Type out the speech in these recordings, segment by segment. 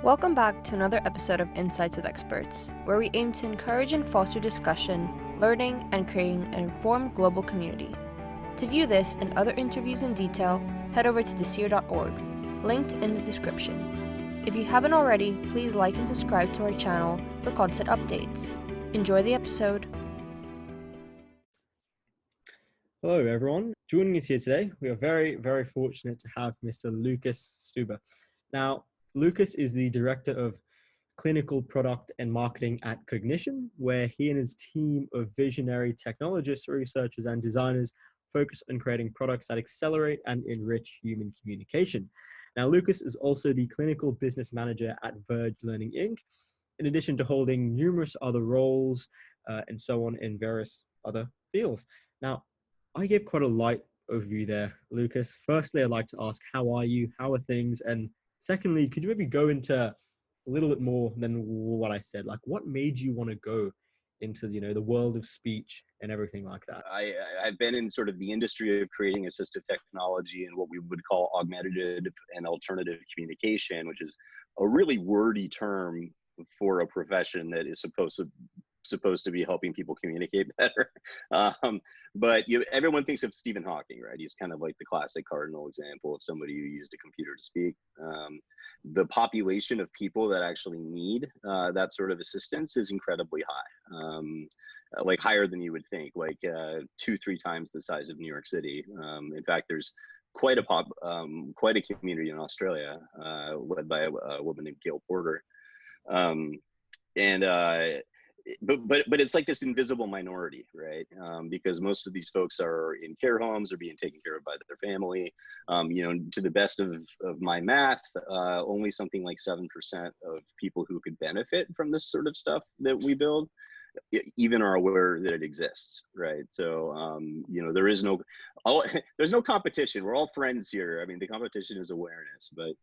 Welcome back to another episode of Insights with Experts, where we aim to encourage and foster discussion, learning, and creating an informed global community. To view this and other interviews in detail, head over to theseer.org, linked in the description. If you haven't already, please like and subscribe to our channel for constant updates. Enjoy the episode. Hello, everyone. Joining us here today, we are very, very fortunate to have Mr. Lucas Steuber. Now, Lucas is the Director of Clinical Product and Marketing at Cognixion, where he and his team of visionary technologists, researchers, and designers focus on creating products that accelerate and enrich human communication. Now, Lucas is also the Clinical Business Manager at Verge Learning, Inc., in addition to holding numerous other roles and so on in various other fields. Now, I gave quite a light overview there, Lucas. Firstly, I'd like to ask, how are you? How are things? And secondly, could you maybe go into a little bit more than what I said? Like, what made you want to go into, the world of speech and everything like that? I've been in sort of the industry of creating assistive technology and what we would call augmentative and alternative communication, which is a really wordy term for a profession that is supposed to be helping people communicate better. But everyone thinks of Stephen Hawking, right? He's kind of like the classic cardinal example of somebody who used a computer to speak. The population of people that actually need that sort of assistance is incredibly high, like higher than you would think, like 2-3 times the size of New York City. In fact, there's quite a community in Australia led by a woman named Gail Porter. But it's like this invisible minority, right? Because most of these folks are in care homes or being taken care of by their family. To the best of my math, only something like 7% of people who could benefit from this sort of stuff that we build even are aware that it exists, right? So, there's no competition. We're all friends here. I mean, the competition is awareness, but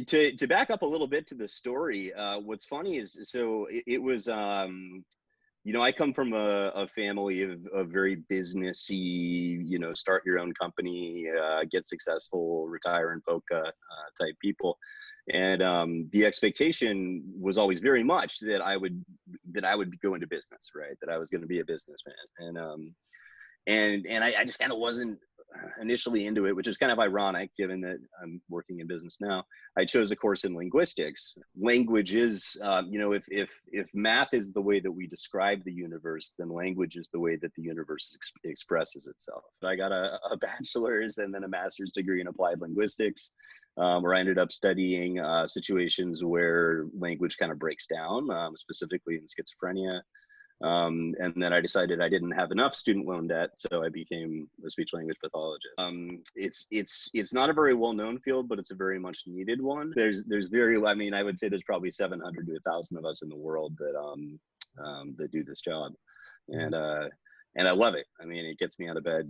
to back up a little bit to the story, what's funny is, it was, I come from a family of very businessy, start your own company, get successful, retire in polka type people. And the expectation was always very much that I would go into business, right? That I was going to be a businessman. And I just kind of wasn't initially into it, which is kind of ironic given that I'm working in business now. I chose a course in linguistics. Language is, if math is the way that we describe the universe, then language is the way that the universe expresses itself. I got a bachelor's and then a master's degree in applied linguistics, where I ended up studying situations where language kind of breaks down, specifically in schizophrenia. And then I decided I didn't have enough student loan debt, so I became a speech language pathologist. It's not a very well-known field, but it's a very much needed one. I would say there's probably 700 to 1,000 of us in the world that do this job, and I love it. I mean, it gets me out of bed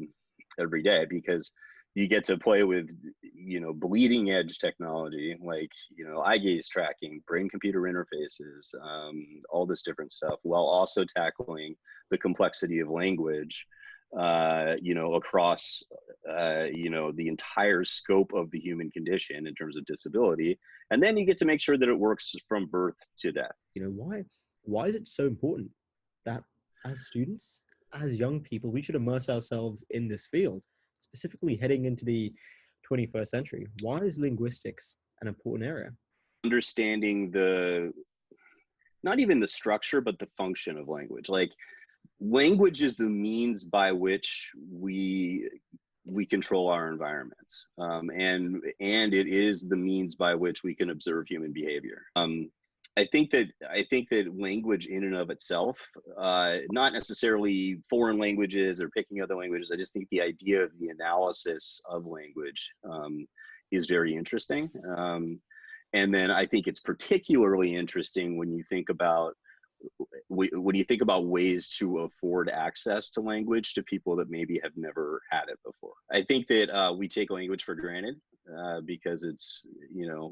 every day because you get to play with, bleeding edge technology, like, eye gaze tracking, brain computer interfaces, all this different stuff, while also tackling the complexity of language, across, the entire scope of the human condition in terms of disability. And then you get to make sure that it works from birth to death. Why is it so important that as students, as young people, we should immerse ourselves in this field? Specifically heading into the 21st century, why is linguistics an important area? Understanding not even the structure, but the function of language. Like, language is the means by which we control our environments, and it is the means by which we can observe human behavior. I think that language in and of itself, not necessarily foreign languages or picking other languages, I just think the idea of the analysis of language is very interesting. And then I think it's particularly interesting when you think about ways to afford access to language to people that maybe have never had it before. I think that we take language for granted because it's,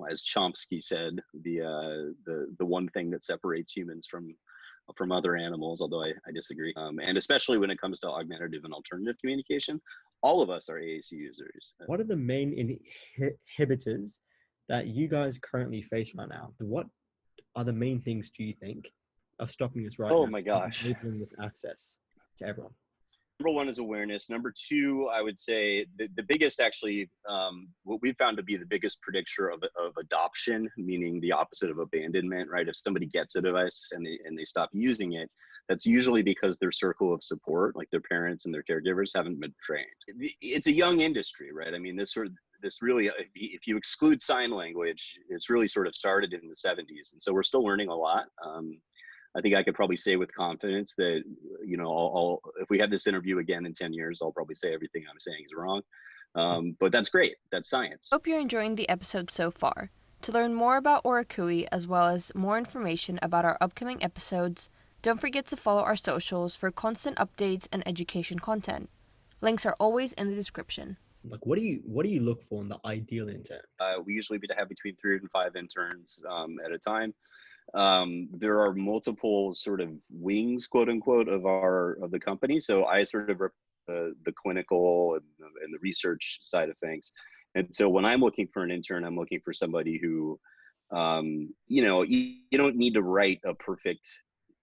as Chomsky said, the one thing that separates humans from other animals, although I disagree. And especially when it comes to augmentative and alternative communication, all of us are AAC users. What are the main inhibitors that you guys currently face right now, what are the main things do you think are stopping us right Oh now my from gosh. enabling this access to everyone? Number one is awareness. Number two, I would say the biggest actually, what we found to be the biggest predictor of adoption, meaning the opposite of abandonment, right? If somebody gets a device and they stop using it, that's usually because their circle of support, like their parents and their caregivers, haven't been trained. It's a young industry, right? I mean, this really, if you exclude sign language, it's really sort of started in the 70s. And so we're still learning a lot. I think I could probably say with confidence that, you know, if we have this interview again in 10 years, I'll probably say everything I'm saying is wrong. But that's great. That's science. Hope you're enjoying the episode so far. To learn more about Orakui as well as more information about our upcoming episodes, don't forget to follow our socials for constant updates and education content. Links are always in the description. Like, what do you look for in the ideal intern? We usually have between 3 and 5 interns at a time. There are multiple sort of wings, quote unquote, of the company. So I sort of the clinical and the research side of things. And so when I'm looking for an intern, I'm looking for somebody who, you know, you don't need to write a perfect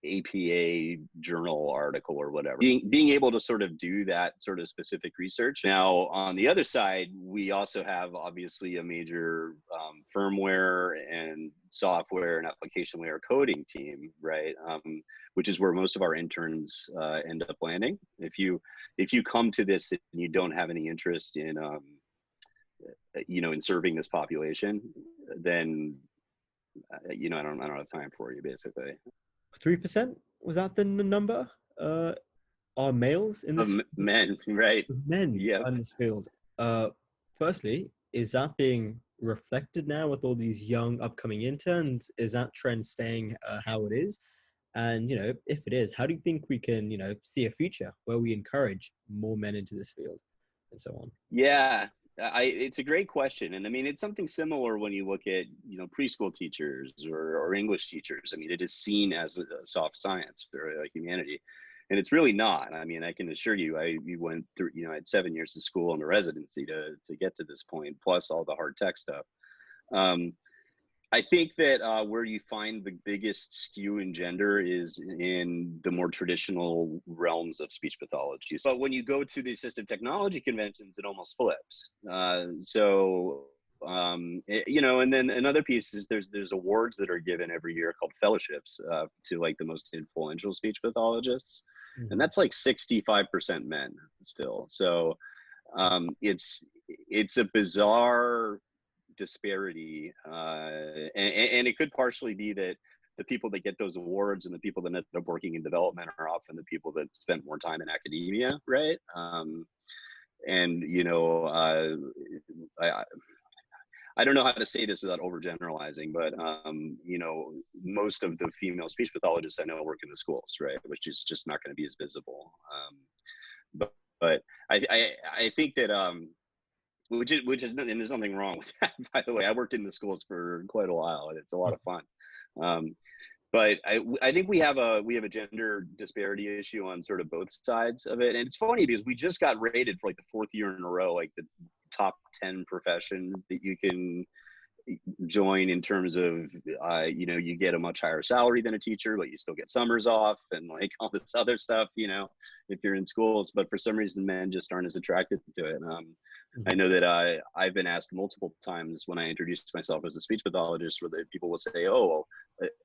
APA journal article or whatever. Being able to sort of do that sort of specific research. Now, on the other side, we also have obviously a major firmware and software and application layer coding team, right? Which is where most of our interns end up landing. If you come to this and you don't have any interest in, you know, in serving this population, then you know, I don't have time for you, basically. 3%? Was that the number? Are males in this? Men, right? Men Yeah. in this field. Firstly, is that being reflected now with all these young upcoming interns? Is that trend staying how it is? And, you know, if it is, how do you think we can, you know, see a future where we encourage more men into this field and so on? Yeah, it's a great question. And I mean, it's something similar when you look at, you know, preschool teachers or English teachers. I mean, it is seen as a soft science or a humanity. And it's really not. I mean, I can assure you, you went through, you know, I had 7 years of school and a residency to get to this point, plus all the hard tech stuff. I think that where you find the biggest skew in gender is in the more traditional realms of speech pathology. But when you go to the assistive technology conventions, it almost flips. You know, and then another piece is there's awards that are given every year called fellowships to like the most influential speech pathologists. And that's like 65% men still. So it's a bizarre disparity, and it could partially be that the people that get those awards and the people that end up working in development are often the people that spend more time in academia, right? And you know, I don't know how to say this without overgeneralizing, but you know, most of the female speech pathologists I know work in the schools, right? Which is just not going to be as visible. But I think that which is and there's nothing wrong with that, by the way. I worked in the schools for quite a while and it's a lot of fun. But I think we have a gender disparity issue on sort of both sides of it. And it's funny because we just got rated for like the 4th year in a row, like the top 10 professions that you can join in terms of, you know, you get a much higher salary than a teacher, but you still get summers off and like all this other stuff, you know, if you're in schools. But for some reason, men just aren't as attracted to it. I know that I've been asked multiple times when I introduced myself as a speech pathologist, where the people will say, "Oh,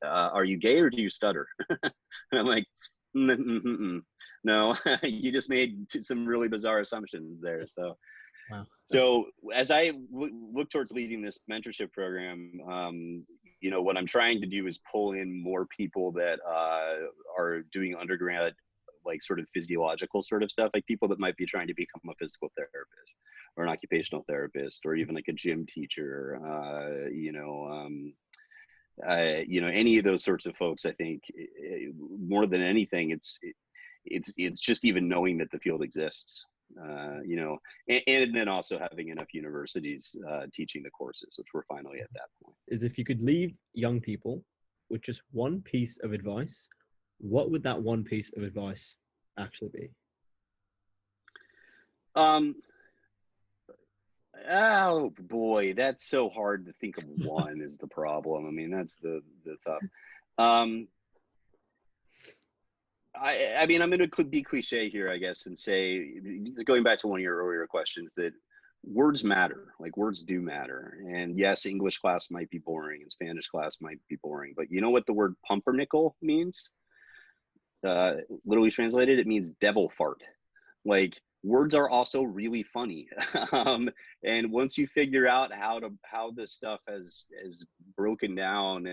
are you gay or do you stutter?" And I'm like, "No, you just made some really bizarre assumptions there." So, wow. So as I look towards leading this mentorship program, you know, what I'm trying to do is pull in more people that are doing undergrad, like sort of physiological sort of stuff, like people that might be trying to become a physical therapist or an occupational therapist or even like a gym teacher, you know, any of those sorts of folks. I think more than anything, it's just even knowing that the field exists, you know, and then also having enough universities teaching the courses, which we're finally at that point. Is if you could leave young people with just one piece of advice, what would that one piece of advice actually be? Oh boy, that's so hard to think of one is the problem. I mean, that's the tough. I mean, I'm going to be cliche here, I guess, and say, going back to one of your earlier questions, that words matter. Like, words do matter. And yes, English class might be boring and Spanish class might be boring, but you know what the word pumpernickel means? Literally translated, it means devil fart. Like, words are also really funny. And once you figure out how this stuff has broken down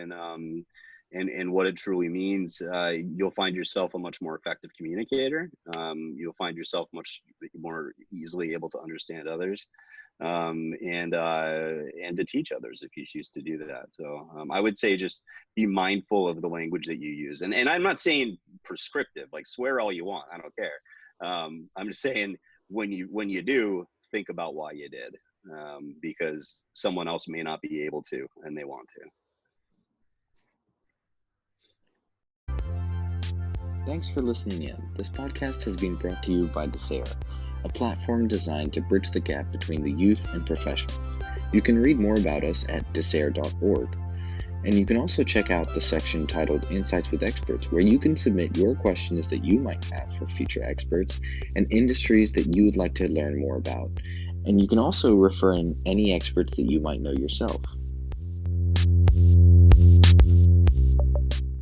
and what it truly means, you'll find yourself a much more effective communicator. You'll find yourself much more easily able to understand others, and to teach others if you choose to do that. So I would say just be mindful of the language that you use. And I'm not saying prescriptive, like swear all you want, I don't care. I'm just saying when you do, think about why you did, because someone else may not be able to, and they want to. Thanks for listening in. This podcast has been brought to you by Desare, a platform designed to bridge the gap between the youth and professionals. You can read more about us at desare.org, and you can also check out the section titled Insights with Experts, where you can submit your questions that you might have for future experts and industries that you would like to learn more about. And you can also refer in any experts that you might know yourself.